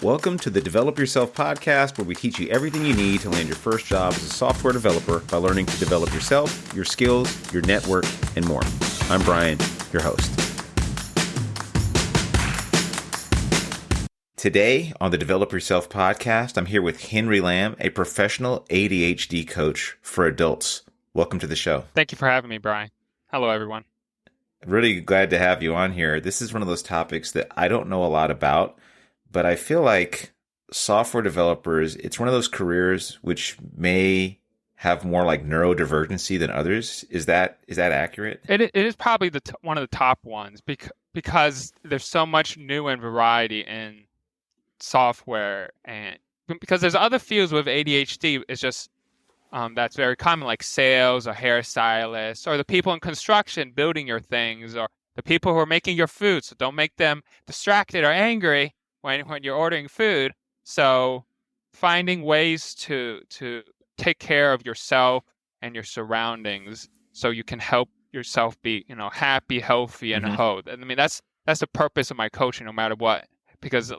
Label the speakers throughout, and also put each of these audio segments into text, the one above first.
Speaker 1: Welcome to the Develop Yourself podcast, where we teach you everything you need to land your first job as a software developer by learning to develop yourself, your skills, your network, and more. I'm Brian, your host. Today on the Develop Yourself podcast, I'm here with Henry Lamb, a professional ADHD coach for adults. Welcome to the show.
Speaker 2: Thank you for having me, Brian. Hello, everyone.
Speaker 1: Really glad to have you on here. This is one of those topics that I don't know a lot about, but I feel like software developers, it's one of those careers which may have more like neurodivergency than others. Is that accurate?
Speaker 2: It is probably one of the top ones because there's so much new and variety in software, and because there's other fields with ADHD. It's just that's very common, like sales or hairstylists or the people in construction building your things or the people who are making your food. So don't make them distracted or angry when you're ordering food. So finding ways to take care of yourself and your surroundings so you can help yourself be, happy, healthy, and whole. I mean, that's the purpose of my coaching, no matter what, because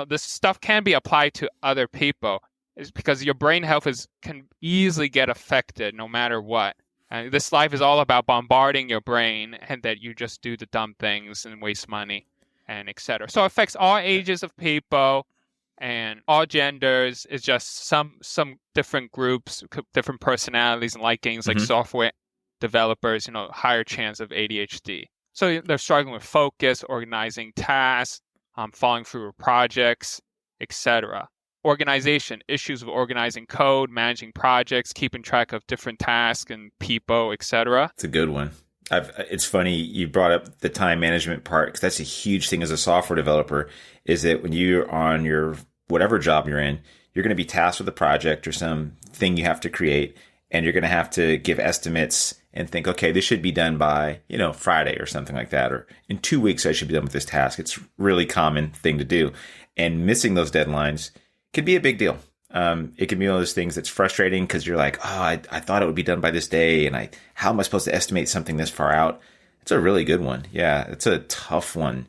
Speaker 2: this stuff can be applied to other people. Is because your brain health can easily get affected no matter what. And this life is all about bombarding your brain, and that you just do the dumb things and waste money and etc. So it affects all ages of people and all genders. It's just some different groups, different personalities and likings, like software developers, higher chance of ADHD. So they're struggling with focus, organizing tasks, following through with projects, etc. Organization, issues with organizing code, managing projects, keeping track of different tasks and people, etc.
Speaker 1: It's a good one. It's funny you brought up the time management part, because that's a huge thing as a software developer, is that when you're on your whatever job you're in, you're going to be tasked with a project or some thing you have to create, and you're going to have to give estimates and think, okay, this should be done by, Friday or something like that, or in 2 weeks I should be done with this task. It's a really common thing to do, and missing those deadlines can be a big deal. It can be one of those things that's frustrating because you're like, I thought it would be done by this day, and how am I supposed to estimate something this far out? It's a really good one. Yeah, it's a tough one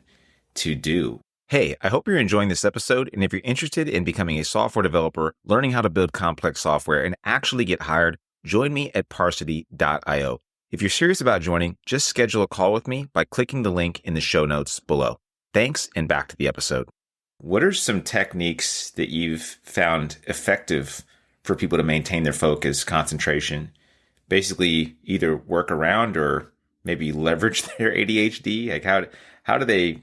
Speaker 1: to do. Hey, I hope you're enjoying this episode, and if you're interested in becoming a software developer, learning how to build complex software, and actually get hired, join me at Parsity.io. If you're serious about joining, just schedule a call with me by clicking the link in the show notes below. Thanks, and back to the episode. What are some techniques that you've found effective for people to maintain their focus, concentration, basically either work around or maybe leverage their ADHD? Like how do they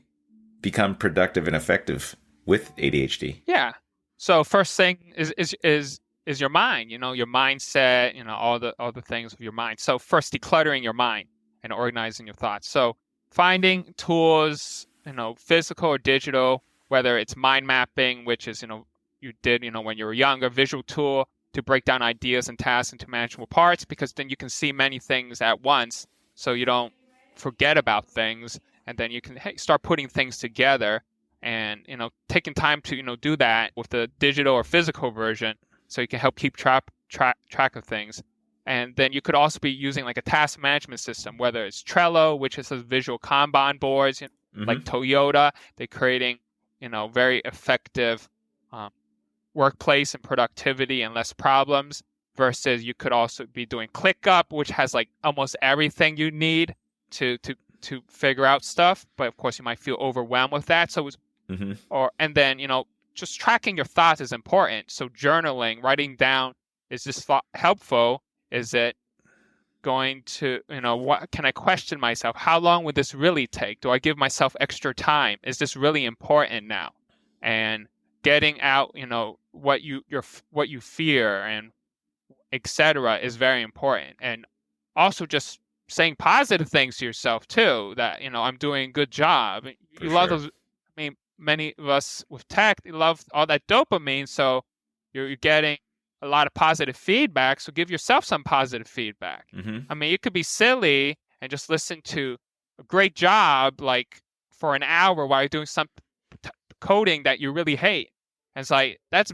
Speaker 1: become productive and effective with ADHD?
Speaker 2: Yeah. So first thing is your mind, your mindset, all the things of your mind. So first, decluttering your mind and organizing your thoughts. So finding tools, physical or digital, whether it's mind mapping, which is, you did, when you were younger, visual tool to break down ideas and tasks into manageable parts, because then you can see many things at once so you don't forget about things. And then you can start putting things together and, taking time to, do that with the digital or physical version so you can help keep track of things. And then you could also be using like a task management system, whether it's Trello, which is visual Kanban boards, like Toyota. They're creating very effective workplace and productivity and less problems, versus you could also be doing ClickUp, which has like almost everything you need to figure out stuff. But of course, you might feel overwhelmed with that. So, and then, just tracking your thoughts is important. So journaling, writing down, is this helpful? Is it going to, what can I question myself? How long would this really take? Do I give myself extra time? Is this really important now? And getting out, what you fear and etc. is very important. And also just saying positive things to yourself too, that, I'm doing a good job. You love those. I mean, many of us with tech, they love all that dopamine. So you're getting a lot of positive feedback, so give yourself some positive feedback. I mean, you could be silly and just listen to a great job like for an hour while you're doing some coding that you really hate. And it's like, that's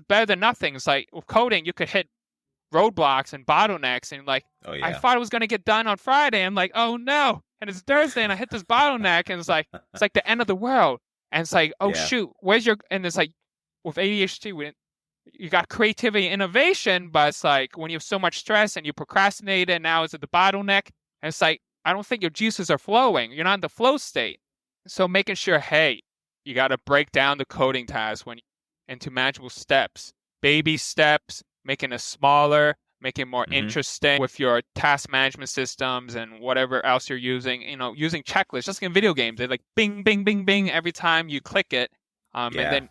Speaker 2: better than nothing. It's like with coding, you could hit roadblocks and bottlenecks, and like, I thought it was going to get done on Friday. I'm like, oh no, and it's Thursday and I hit this bottleneck, and it's like the end of the world. And it's like, oh
Speaker 1: Yeah.
Speaker 2: shoot, where's your? And it's like with ADHD, you got creativity and innovation, but it's like when you have so much stress and you procrastinate and now it's at the bottleneck, and it's like, I don't think your juices are flowing. You're not in the flow state. So making sure, hey, you got to break down the coding task into manageable steps, baby steps, making it smaller, making it more
Speaker 1: Hmm.
Speaker 2: interesting with your task management systems and whatever else you're using. Using checklists, just like in video games, they're like bing, bing, bing, bing every time you click it. And
Speaker 1: Yeah.
Speaker 2: then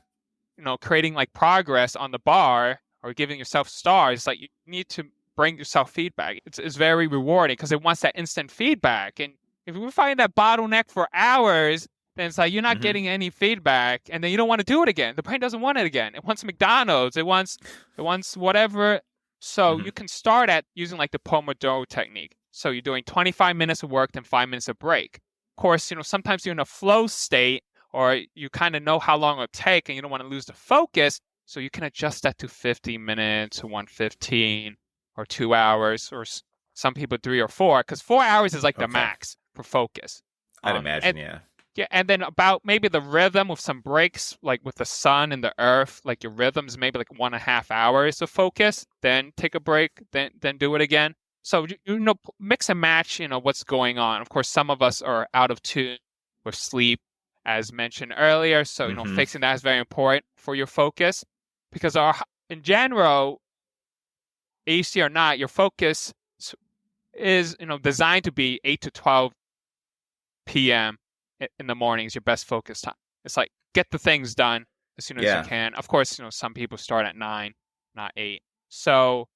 Speaker 2: creating like progress on the bar or giving yourself stars, like you need to bring yourself feedback. It's very rewarding because it wants that instant feedback. And if we find that bottleneck for hours, then it's like you're not
Speaker 1: Hmm.
Speaker 2: getting any feedback, and then you don't want to do it again. The brain doesn't want it again. It wants McDonald's. It wants whatever. So
Speaker 1: Hmm.
Speaker 2: you can start at using like the Pomodoro technique. So you're doing 25 minutes of work, then 5 minutes of break. Of course, sometimes you're in a flow state or you kind of know how long it'll take and you don't want to lose the focus. So you can adjust that to 50 minutes or 115 or 2 hours or some people 3 or 4, because 4 hours is like the
Speaker 1: Okay.
Speaker 2: max for focus.
Speaker 1: I'd
Speaker 2: And
Speaker 1: imagine. Yeah.
Speaker 2: yeah, and then about maybe the rhythm with some breaks, like with the sun and the earth, like your rhythms maybe like 1.5 hours of focus, then take a break, then do it again. So mix and match, what's going on. Of course, some of us are out of tune with sleep, as mentioned earlier. So
Speaker 1: Hmm.
Speaker 2: fixing that is very important for your focus, because in general, AC or not, your focus is designed to be 8 to 12 p.m. in the morning is your best focus time. It's like get the things done as soon as you
Speaker 1: Yeah.
Speaker 2: can. Of course, some people start at 9, not 8. So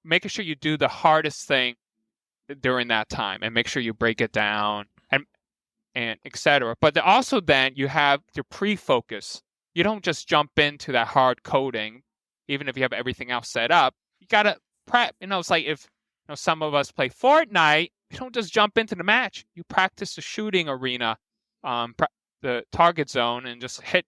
Speaker 2: making sure you do the hardest thing during that time and make sure you break it down and etc. But also then you have your pre-focus. You don't just jump into that hard coding, even if you have everything else set up. You gotta prep. It's like if some of us play Fortnite, you don't just jump into the match. You practice the shooting arena, the target zone, and just hit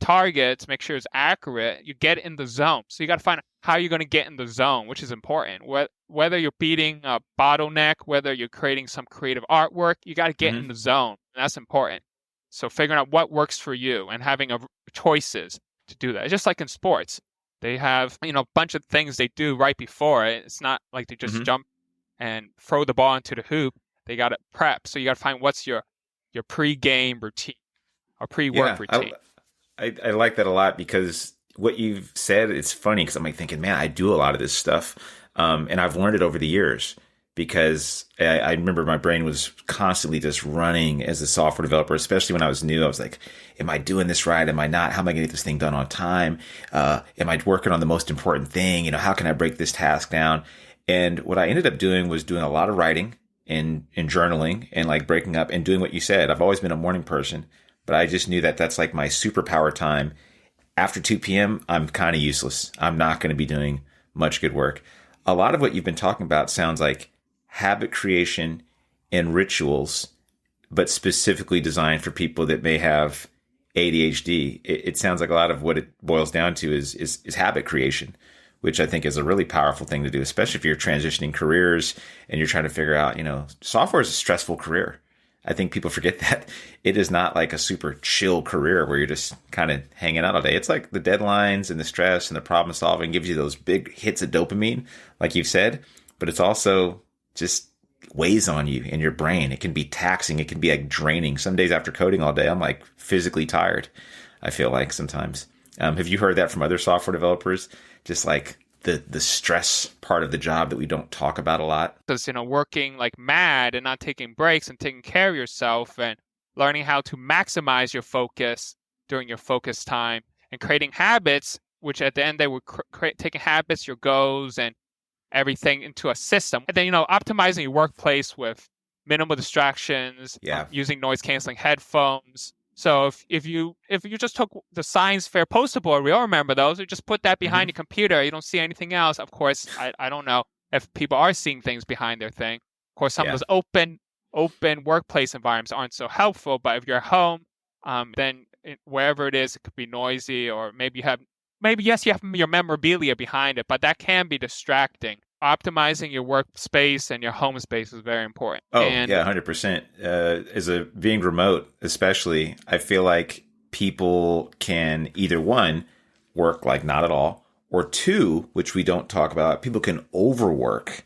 Speaker 2: targets. Make sure it's accurate. You get in the zone. So you got to find out how you're going to get in the zone, which is important. Whether you're beating a bottleneck, whether you're creating some creative artwork, you got to get in
Speaker 1: Hmm.
Speaker 2: the zone. And that's important. So figuring out what works for you and having choices to do that. It's just like in sports. They have, a bunch of things they do right before it. It's not like they just
Speaker 1: Hmm.
Speaker 2: jump and throw the ball into the hoop. They got to prep. So you got to find what's your pre-game routine or pre-work
Speaker 1: Yeah.
Speaker 2: routine.
Speaker 1: I like that a lot because what you've said, it's funny because I'm like thinking, man, I do a lot of this stuff. And I've learned it over the years because I remember my brain was constantly just running as a software developer, especially when I was new. I was like, am I doing this right? Am I not? How am I going to get this thing done on time? Am I working on the most important thing? How can I break this task down? And what I ended up doing was doing a lot of writing and journaling and like breaking up and doing what you said. I've always been a morning person, but I just knew that that's like my superpower time. After 2 p.m., I'm kind of useless. I'm not going to be doing much good work. A lot of what you've been talking about sounds like habit creation and rituals, but specifically designed for people that may have ADHD. It sounds like a lot of what it boils down to is habit creation, which I think is a really powerful thing to do, especially if you're transitioning careers and you're trying to figure out, software is a stressful career. I think people forget that it is not like a super chill career where you're just kind of hanging out all day. It's like the deadlines and the stress and the problem solving gives you those big hits of dopamine, like you've said, but it's also just weighs on you and your brain. It can be taxing. It can be like draining. Some days after coding all day, I'm like physically tired. I feel like sometimes. Have you heard that from other software developers? Just like the stress part of the job that we don't talk about a lot.
Speaker 2: Because working like mad and not taking breaks and taking care of yourself and learning how to maximize your focus during your focus time and creating habits, which at the end they were taking habits, your goals, and everything into a system. And then optimizing your workplace with minimal distractions,
Speaker 1: Yeah.
Speaker 2: using noise canceling headphones. So if you just took the science fair poster board, we all remember those. You just put that behind
Speaker 1: Hmm.
Speaker 2: your computer. You don't see anything else. Of course, I don't know if people are seeing things behind their thing. Of course, some of
Speaker 1: Yeah.
Speaker 2: those open workplace environments aren't so helpful. But if you're at home, then wherever it is, it could be noisy, or maybe yes, you have your memorabilia behind it, but that can be distracting. Optimizing your workspace and your home space is very important.
Speaker 1: Oh,
Speaker 2: And
Speaker 1: yeah, 100%. As a being remote, especially, I feel like people can either one, work like not at all, or two, which we don't talk about, people can overwork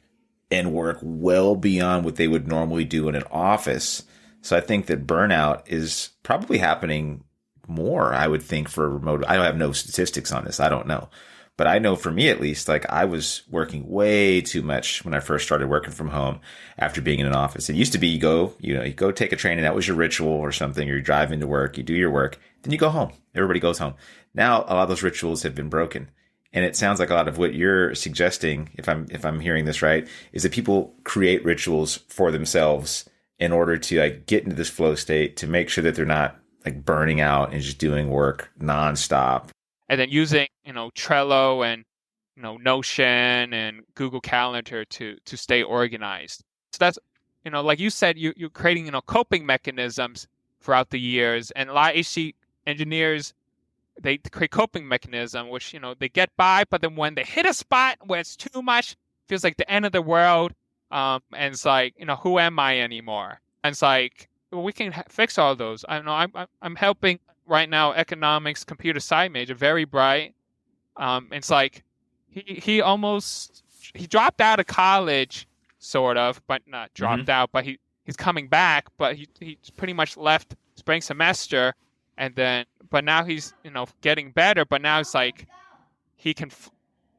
Speaker 1: and work well beyond what they would normally do in an office. So I think that burnout is probably happening more, I would think, for remote. I don't have no statistics on this. I don't know. But I know for me, at least, like I was working way too much when I first started working from home after being in an office. It used to be you go take a train and that was your ritual or something, or you drive into work, you do your work, then you go home. Everybody goes home. Now, a lot of those rituals have been broken. And it sounds like a lot of what you're suggesting, if I'm hearing this right, is that people create rituals for themselves in order to like get into this flow state to make sure that they're not like burning out and just doing work nonstop.
Speaker 2: And then using, Trello and, Notion and Google Calendar to stay organized. So that's, like you said, you're creating, coping mechanisms throughout the years. And a lot of HC engineers, they create coping mechanism, which, they get by, but then when they hit a spot where it's too much, feels like the end of the world. And it's like, who am I anymore? And it's like, well, we can fix all those. I know I'm helping right now economics computer science major, very bright. It's like he dropped out of college, sort of, but not dropped out. But he's coming back, but he pretty much left spring semester, and then but now he's getting better. But now it's like he can,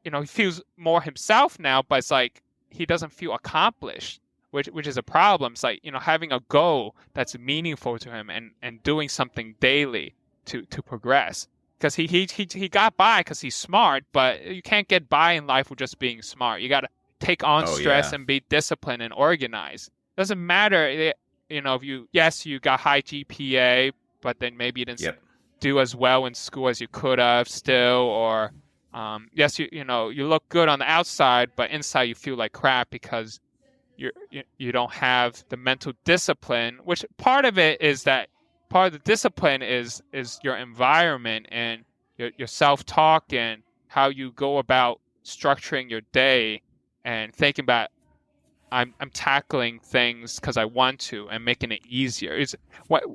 Speaker 2: he feels more himself now, but it's like he doesn't feel accomplished. Which is a problem. It's like, having a goal that's meaningful to him and doing something daily to progress. Because he got by because he's smart, but you can't get by in life with just being smart. You got to take on stress and be disciplined and organized. Doesn't matter, if you got high GPA, but then maybe you didn't do as well in school as you could have still, or yes, you look good on the outside, but inside you feel like crap because you don't have the mental discipline, which part of it is that part of the discipline is your environment and your self-talk and how you go about structuring your day and thinking about I'm tackling things because I want to and making it easier.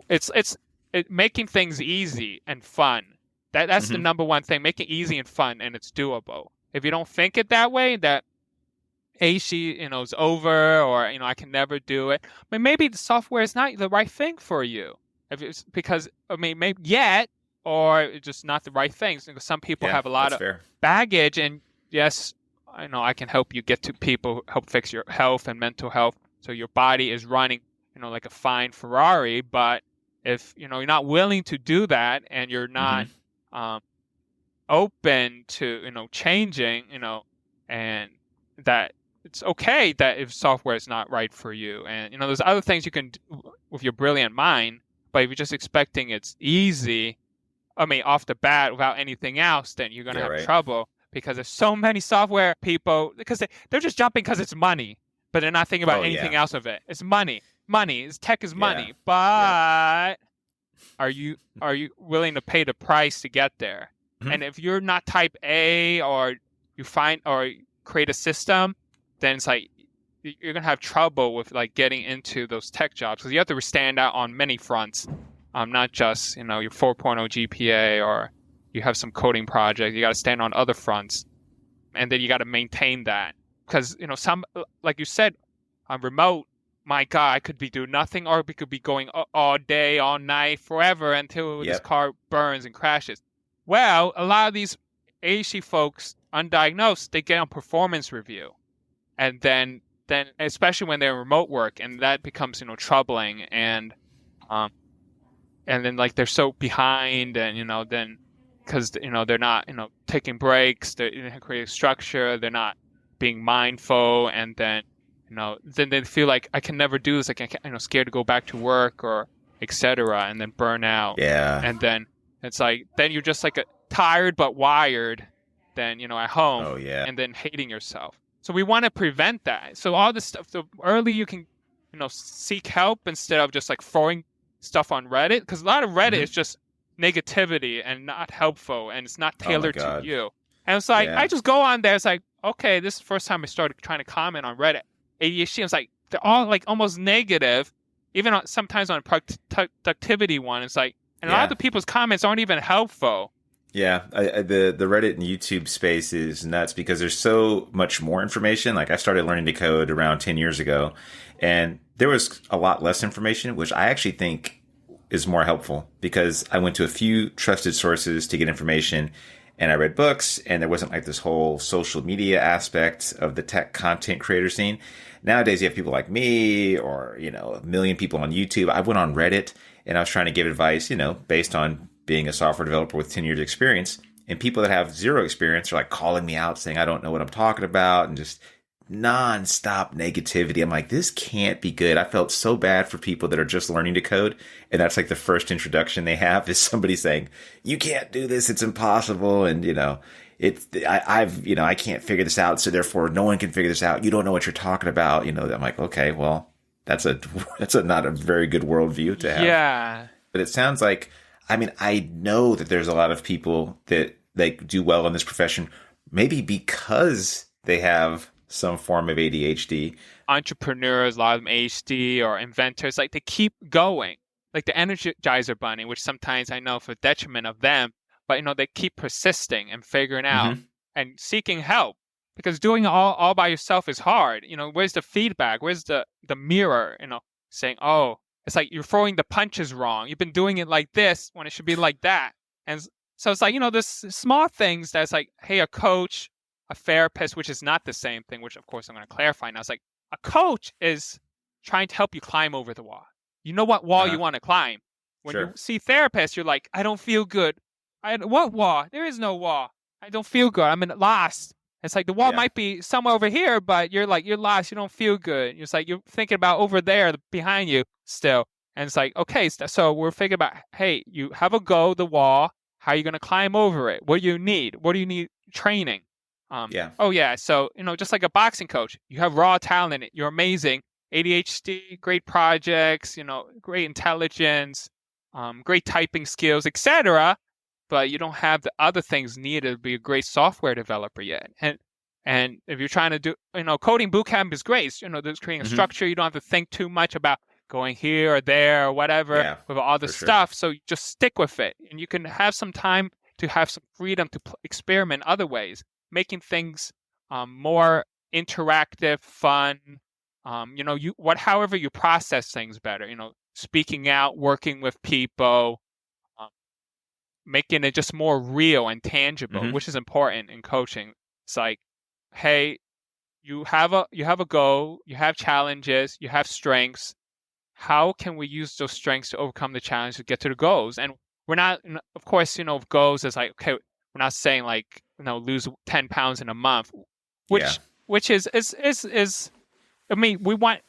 Speaker 2: It's making things easy and fun. That's the number one thing. Make it easy and fun, and it's doable. If you don't think it that way, that AC, is over, or I can never do it. But maybe the software is not the right thing for you. If it's because maybe yet, or it's just not the right thing. Because some people have a lot of baggage, and yes, I know I can help you get to people, help fix your health and mental health, so your body is running, like a fine Ferrari. But if you're not willing to do that, and you're not open to changing, and that. It's okay that if software is not right for you, and there's other things you can do with your brilliant mind, but if you're just expecting it's easy, off the bat without anything else, then you're gonna have trouble, because there's so many software people, because they're just jumping because it's money, but they're not thinking about anything else of it. It's money. Tech is money, but are you willing to pay the price to get there? And if you're not type A, or you find or create a system, then it's like you're gonna have trouble with like getting into those tech jobs, because you have to stand out on many fronts, not just your 4.0 GPA, or you have some coding project. You got to stand on other fronts, and then you got to maintain that, because some, like you said, on remote, my God, I could be doing nothing, or we could be going all day, all night, forever until this car burns and crashes. Well, a lot of these AC folks, undiagnosed, they get on performance review. And then especially when they're in remote work, and that becomes troubling, and then like they're so behind, and then because they're not taking breaks, they're creating structure, they're not being mindful, and then then they feel like I can never do this, like I can't, scared to go back to work, or etc., and then burn out. And then it's like then you're just like tired but wired, then at home, and then hating yourself. So we want to prevent that. So all this stuff, the early you can, seek help instead of just like throwing stuff on Reddit, because a lot of Reddit is just negativity and not helpful, and it's not tailored to you. And it's like I just go on there. It's like, okay, this is the first time I started trying to comment on Reddit. ADHD. It's like they're all like almost negative, even sometimes on productivity one. It's like And a lot of
Speaker 1: Yeah.
Speaker 2: the people's comments aren't even helpful.
Speaker 1: Yeah, the Reddit and YouTube space is nuts because there's so much more information. Like I started learning to code around 10 years ago, and there was a lot less information, which I actually think is more helpful because I went to a few trusted sources to get information, and I read books, and there wasn't like this whole social media aspect of the tech content creator scene. Nowadays, you have people like me or, a million people on YouTube. I went on Reddit and I was trying to give advice, based on being a software developer with 10 years experience, and people that have zero experience are like calling me out saying, I don't know what I'm talking about, and just nonstop negativity. I'm like, this can't be good. I felt so bad for people that are just learning to code. And that's like the first introduction they have is somebody saying, you can't do this. It's impossible. And, I can't figure this out. So therefore no one can figure this out. You don't know what you're talking about. I'm like, okay, well, that's not a very good worldview to have.
Speaker 2: Yeah.
Speaker 1: But it sounds like, I know that there's a lot of people that like do well in this profession, maybe because they have some form of ADHD.
Speaker 2: Entrepreneurs, a lot of them ADHD or inventors, like they keep going. Like the Energizer Bunny, which sometimes I know for detriment of them, but they keep persisting and figuring out and seeking help because doing it all by yourself is hard. Where's the feedback? Where's the mirror? Saying, oh, it's like you're throwing the punches wrong. You've been doing it like this when it should be like that. And so it's like, there's small things that's like, hey, a coach, a therapist, which is not the same thing, which of course I'm going to clarify now. It's like a coach is trying to help you climb over the wall. You know what wall you want to climb. When you see therapists, you're like, I don't feel good. What wall? There is no wall. I don't feel good. I'm lost. It's like the wall might be somewhere over here, but you're lost. You don't feel good. It's like you're thinking about over there behind you still. And it's like, okay, so we're thinking about, hey, you have a go, the wall. How are you going to climb over it? What do you need? What do you need training? Oh, yeah. So, just like a boxing coach, you have raw talent in it. You're amazing. ADHD, great projects, great intelligence, great typing skills, etc. But you don't have the other things needed to be a great software developer yet. And if you're trying to do, coding bootcamp is great. There's creating a structure. You don't have to think too much about going here or there or whatever with all the stuff. So you just stick with it. And you can have some time to have some freedom to experiment other ways, making things more interactive, fun. However you process things better. Speaking out, working with people. Making it just more real and tangible, which is important in coaching. It's like, hey, you have a goal, you have challenges, you have strengths. How can we use those strengths to overcome the challenge to get to the goals? And we're not, of course, goals is like, okay, we're not saying like, lose 10 pounds in a month, which is we want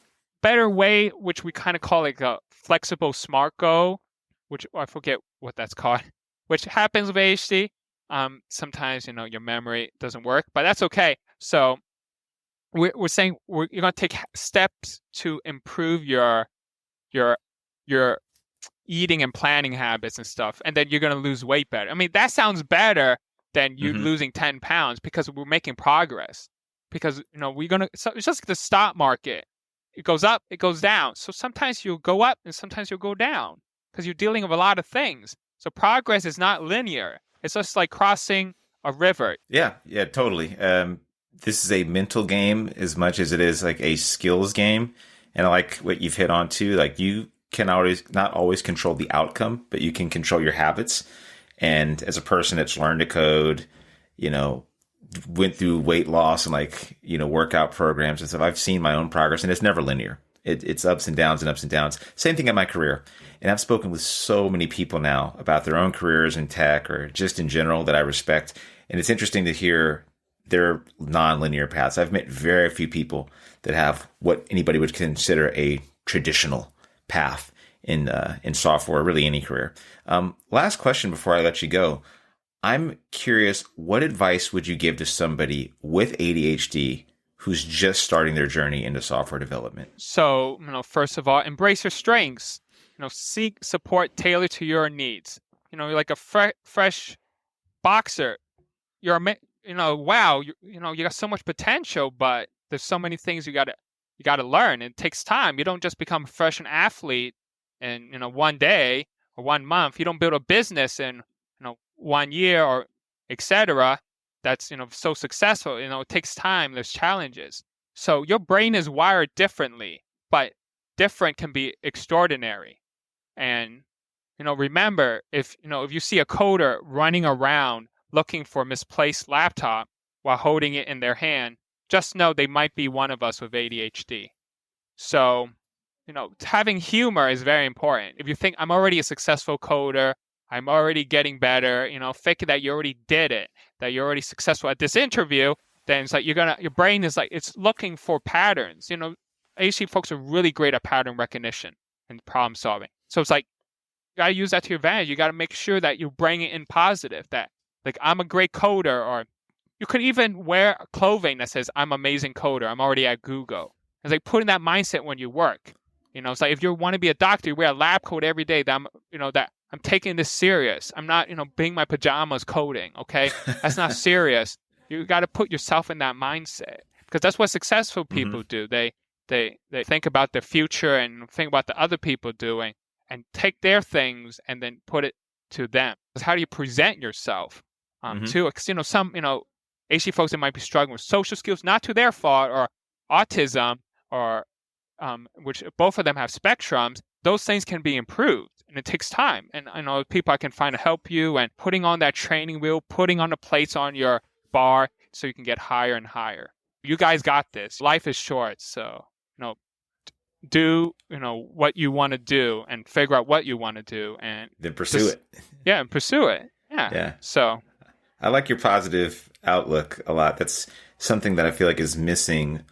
Speaker 2: better way, which we kind of call like a flexible SMART goal, which I forget what that's called. Which happens with ADHD. Sometimes, your memory doesn't work, but that's okay. So we're saying you're going to take steps to improve your eating and planning habits and stuff, and then you're going to lose weight better. That sounds better than you losing 10 pounds because we're making progress. Because, so it's just like the stock market. It goes up, it goes down. So sometimes you'll go up and sometimes you'll go down because you're dealing with a lot of things. So progress is not linear. It's just like crossing a river.
Speaker 1: Yeah, totally. This is a mental game as much as it is like a skills game. And I like what you've hit on too. Like you can not always control the outcome, but you can control your habits. And as a person that's learned to code, went through weight loss and workout programs and stuff, I've seen my own progress, and it's never linear. It's ups and downs and ups and downs. Same thing in my career. And I've spoken with so many people now about their own careers in tech or just in general that I respect. And it's interesting to hear their non-linear paths. I've met very few people that have what anybody would consider a traditional path in software, really any career. Last question before I let you go. I'm curious, what advice would you give to somebody with ADHD who's just starting their journey into software development?
Speaker 2: So, first of all, embrace your strengths. Seek support tailored to your needs. You're like a fresh boxer. You're, wow, you got so much potential, but there's so many things you gotta learn. It takes time. You don't just become a fresh athlete in one day or 1 month. You don't build a business in 1 year or etc. That's so successful. It takes time. There's challenges. So your brain is wired differently, but different can be extraordinary. And remember, if you see a coder running around looking for misplaced laptop while holding it in their hand, just know they might be one of us with ADHD. So, having humor is very important. If you think I'm already a successful coder, I'm already getting better, fake that you already did it, that you're already successful at this interview, then it's like your brain is like, it's looking for patterns. ADHD folks are really great at pattern recognition and problem solving. So it's like, you gotta use that to your advantage. You gotta make sure that you bring it in positive, that like, I'm a great coder, or you could even wear clothing that says, I'm amazing coder, I'm already at Google. It's like putting that mindset when you work. It's like if you want to be a doctor, you wear a lab coat every day, that I'm taking this serious. I'm not, being my pajamas coding, okay? That's not serious. You got to put yourself in that mindset, because that's what successful people do. They think about their future and think about the other people doing and take their things and then put it to them. Because how do you present yourself to, some, ADHD folks that might be struggling with social skills, not to their fault, or autism, or which both of them have spectrums. Those things can be improved, and it takes time. And I know people I can find to help you, and putting on that training wheel, putting on the plates on your bar so you can get higher and higher. You guys got this. Life is short, so do what you want to do and figure out what you want to do, and
Speaker 1: then pursue it.
Speaker 2: Yeah, and pursue it. Yeah. So
Speaker 1: I like your positive outlook a lot. That's something that I feel like is missing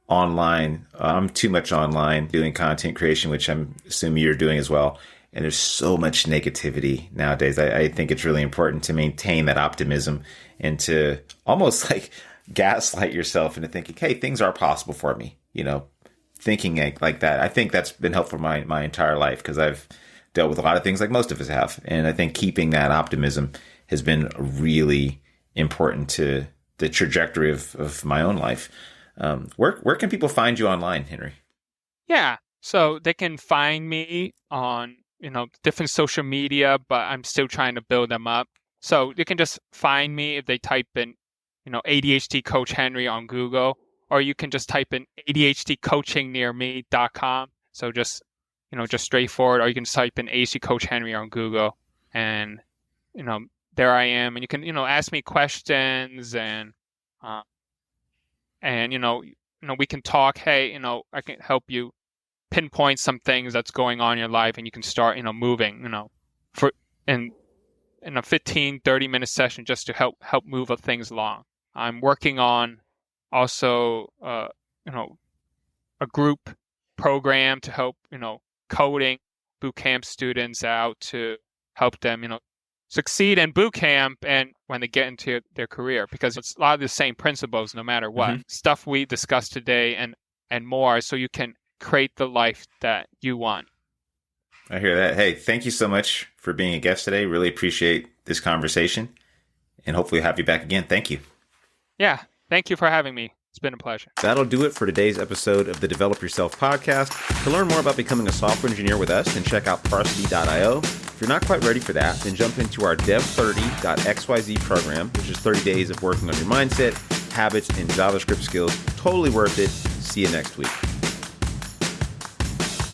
Speaker 1: online. I'm too much online doing content creation, which I'm assuming you're doing as well. And there's so much negativity nowadays. I think it's really important to maintain that optimism and to almost like gaslight yourself into thinking, hey, things are possible for me. Thinking like that. I think that's been helpful my entire life, because I've dealt with a lot of things like most of us have. And I think keeping that optimism has been really important to the trajectory of my own life. Where can people find you online, Henry?
Speaker 2: Yeah, so they can find me on different social media, but I'm still trying to build them up. So you can just find me if they type in ADHD Coach Henry on Google, or you can just type in ADHDcoachingnearme.com. So just straightforward, or you can type in ADHD Coach Henry on Google, and there I am, and you can ask me questions, and we can talk. Hey, I can help you pinpoint some things that's going on in your life, and you can start moving for in a 15-30 minute session, just to help move things along. I'm working on also a group program to help coding bootcamp students out, to help them succeed in boot camp and when they get into their career, because it's a lot of the same principles no matter what. Stuff we discussed today and more, so you can create the life that you want.
Speaker 1: I hear that. Hey, thank you so much for being a guest today. Really appreciate this conversation, and hopefully have you back again. Thank you.
Speaker 2: Yeah, thank you for having me. It's been a pleasure.
Speaker 1: That'll do it for today's episode of the Develop Yourself podcast. To learn more about becoming a software engineer with us, then check out Parsity.io. If you're not quite ready for that, then jump into our Dev30.xyz program, which is 30 days of working on your mindset, habits, and JavaScript skills. Totally worth it. See you next week.